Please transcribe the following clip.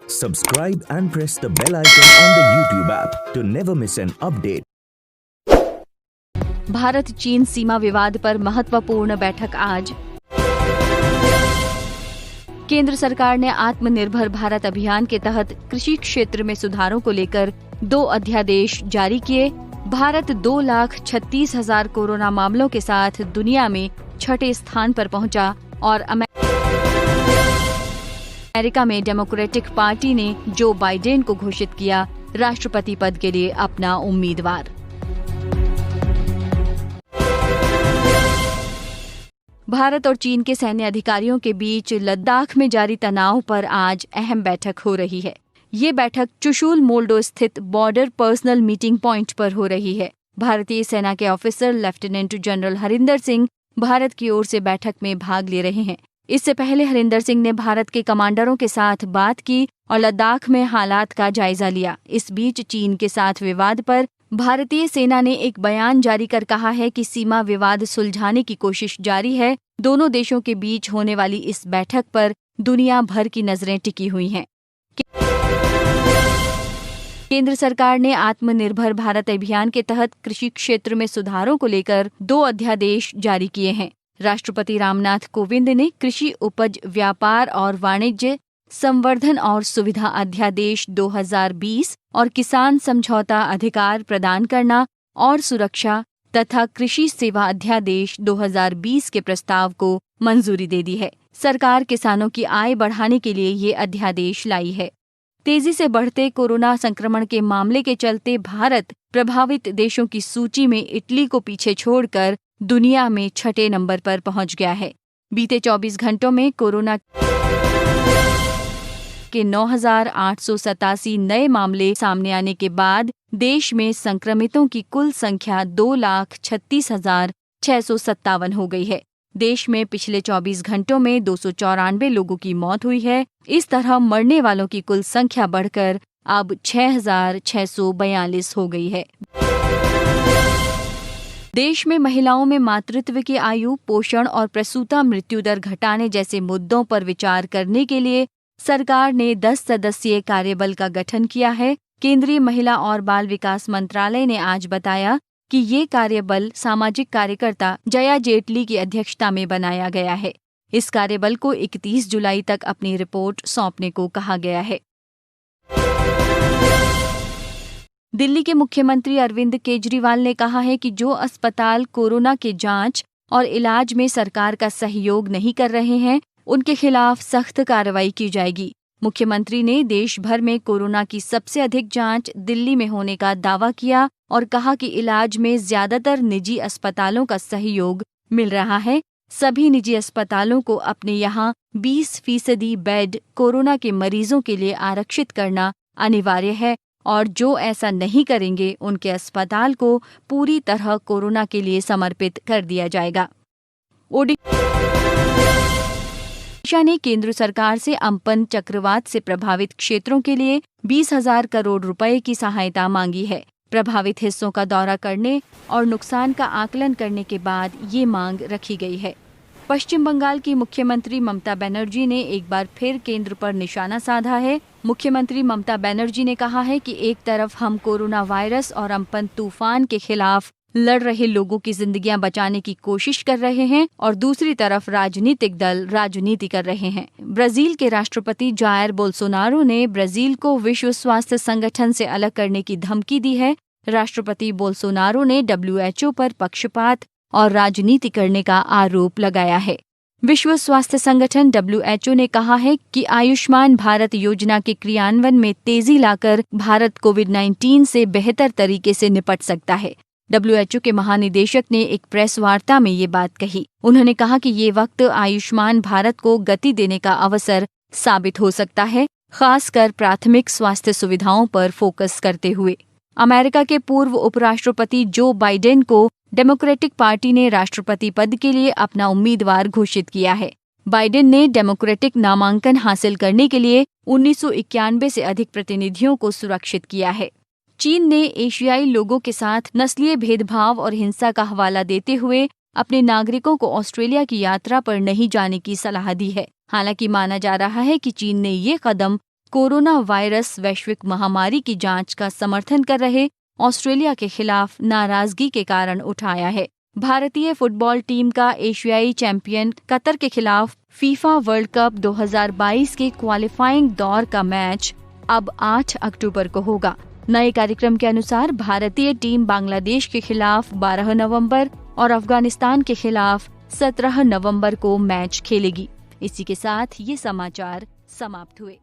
Subscribe and press the bell icon on the YouTube app to never miss an update. Bharat चीन सीमा विवाद पर महत्वपूर्ण बैठक आज। केंद्र सरकार ने आत्मनिर्भर भारत अभियान के तहत कृषि क्षेत्र में सुधारों को लेकर 2 अध्यादेश जारी किए। भारत 2,36,000 कोरोना मामलों के साथ दुनिया में 6ठे स्थान पर पहुंचा और अमेरिका में डेमोक्रेटिक पार्टी ने जो बाइडेन को घोषित किया राष्ट्रपति पद के लिए अपना उम्मीदवार। भारत और चीन के सैन्य अधिकारियों के बीच लद्दाख में जारी तनाव पर आज अहम बैठक हो रही है। ये बैठक चुशूल मोल्डो स्थित बॉर्डर पर्सनल मीटिंग पॉइंट पर हो रही है। भारतीय सेना के officer lieutenant general Harinder Singh Bharat की ओर से बैठक में भाग ले रहे हैं। इससे पहले हरिंदर सिंह ने भारत के कमांडरों के साथ बात की और लद्दाख में हालात का जायजा लिया। इस बीच चीन के साथ विवाद पर भारतीय सेना ने एक बयान जारी कर कहा है कि सीमा विवाद सुलझाने की कोशिश जारी है। दोनों देशों के बीच होने वाली इस बैठक पर दुनिया भर की नजरें टिकी हुई हैं। केंद्र सरकार ने आत्मनिर्भर भारत अभियान के तहत कृषि क्षेत्र में सुधारों को लेकर 2 अध्यादेश जारी किए हैं। राष्ट्रपति रामनाथ कोविंद ने कृषि उपज व्यापार और वाणिज्य संवर्धन और सुविधा अध्यादेश 2020 और किसान समझौता अधिकार प्रदान करना और सुरक्षा तथा कृषि सेवा अध्यादेश 2020 के प्रस्ताव को मंजूरी दे दी है। सरकार किसानों की आय बढ़ाने के लिए ये अध्यादेश लाई है। तेजी से बढ़ते कोरोना संक्रमण के मामले के चलते भारत प्रभावित देशों की सूची में इटली को पीछे छोड़कर दुनिया में 6ठे नंबर पर पहुंच गया है। बीते 24 घंटों में कोरोना के 9,887 नए मामले सामने आने के बाद देश में संक्रमितों की कुल संख्या 2,36,657 हो गई है। देश में पिछले 24 घंटों में 294 लोगों की मौत हुई है। इस तरह मरने वालों की कुल संख्या बढ़कर अब 6,642 हो गई है। देश में महिलाओं में मातृत्व की आयु, पोषण और प्रसूता मृत्यु दर घटाने जैसे मुद्दों पर विचार करने के लिए सरकार ने 10 सदस्यीय कार्यबल का गठन किया है। केंद्रीय महिला और बाल विकास मंत्रालय ने आज बताया कि ये कार्यबल सामाजिक कार्यकर्ता जया जेटली की अध्यक्षता में बनाया गया है। इस कार्यबल को 31 जुलाई तक अपनी रिपोर्ट सौंपने को कहा गया है। दिल्ली के मुख्यमंत्री अरविंद केजरीवाल ने कहा है कि जो अस्पताल कोरोना के जांच और इलाज में सरकार का सहयोग नहीं कर रहे हैं, उनके खिलाफ सख्त कार्रवाई की जाएगी। मुख्यमंत्री ने देश भर में कोरोना की सबसे अधिक जांच दिल्ली में होने का दावा किया और कहा कि इलाज में ज्यादातर निजी अस्पतालों का सहयोग मिल रहा है। सभी निजी अस्पतालों को अपने यहाँ 20% बेड कोरोना के मरीजों के लिए आरक्षित करना अनिवार्य है और जो ऐसा नहीं करेंगे उनके अस्पताल को पूरी तरह कोरोना के लिए समर्पित कर दिया जाएगा। ओडिशा ने केंद्र सरकार से अम्पन चक्रवात से प्रभावित क्षेत्रों के लिए 20,000 करोड़ रुपए की सहायता मांगी है। प्रभावित हिस्सों का दौरा करने और नुकसान का आकलन करने के बाद ये मांग रखी गई है। पश्चिम बंगाल की मुख्यमंत्री ममता बनर्जी ने एक बार फिर केंद्र पर निशाना साधा है। मुख्यमंत्री ममता बनर्जी ने कहा है कि एक तरफ हम कोरोना वायरस और अम्पन तूफान के खिलाफ लड़ रहे लोगों की जिंदगियां बचाने की कोशिश कर रहे हैं और दूसरी तरफ राजनीतिक दल राजनीति कर रहे हैं। ब्राजील के राष्ट्रपति जायर बोल्सोनारो ने ब्राजील को विश्व स्वास्थ्य संगठन से अलग करने की धमकी दी है। राष्ट्रपति बोल्सोनारो ने WHO पर पक्षपात और राजनीति करने का आरोप लगाया है। विश्व स्वास्थ्य संगठन WHO ने कहा है कि आयुष्मान भारत योजना के क्रियान्वयन में तेजी लाकर भारत कोविड-19 से बेहतर तरीके से निपट सकता है। WHO के महानिदेशक ने एक प्रेस वार्ता में ये बात कही। उन्होंने कहा कि ये वक्त आयुष्मान भारत को गति देने का अवसर साबित हो सकता है, खासकर प्राथमिक स्वास्थ्य सुविधाओं पर फोकस करते हुए। अमेरिका के पूर्व उपराष्ट्रपति जो बाइडेन को डेमोक्रेटिक पार्टी ने राष्ट्रपति पद के लिए अपना उम्मीदवार घोषित किया है। बाइडेन ने डेमोक्रेटिक नामांकन हासिल करने के लिए 1991 से अधिक प्रतिनिधियों को सुरक्षित किया है। चीन ने एशियाई लोगों के साथ नस्लीय भेदभाव और हिंसा का हवाला देते हुए अपने नागरिकों को ऑस्ट्रेलिया की यात्रा पर नहीं जाने की सलाह दी है। हालांकि माना जा रहा है कि चीन ने ये कदम कोरोना वायरस वैश्विक महामारी की जांच का समर्थन कर रहे ऑस्ट्रेलिया के खिलाफ नाराजगी के कारण उठाया है। भारतीय फुटबॉल टीम का एशियाई चैंपियन कतर के खिलाफ फीफा वर्ल्ड कप 2022 के क्वालिफाइंग दौर का मैच अब 8 अक्टूबर को होगा। नए कार्यक्रम के अनुसार भारतीय टीम बांग्लादेश के खिलाफ 12 नवंबर और अफगानिस्तान के खिलाफ 17 नवंबर को मैच खेलेगी। इसी के साथ ये समाचार समाप्त हुए।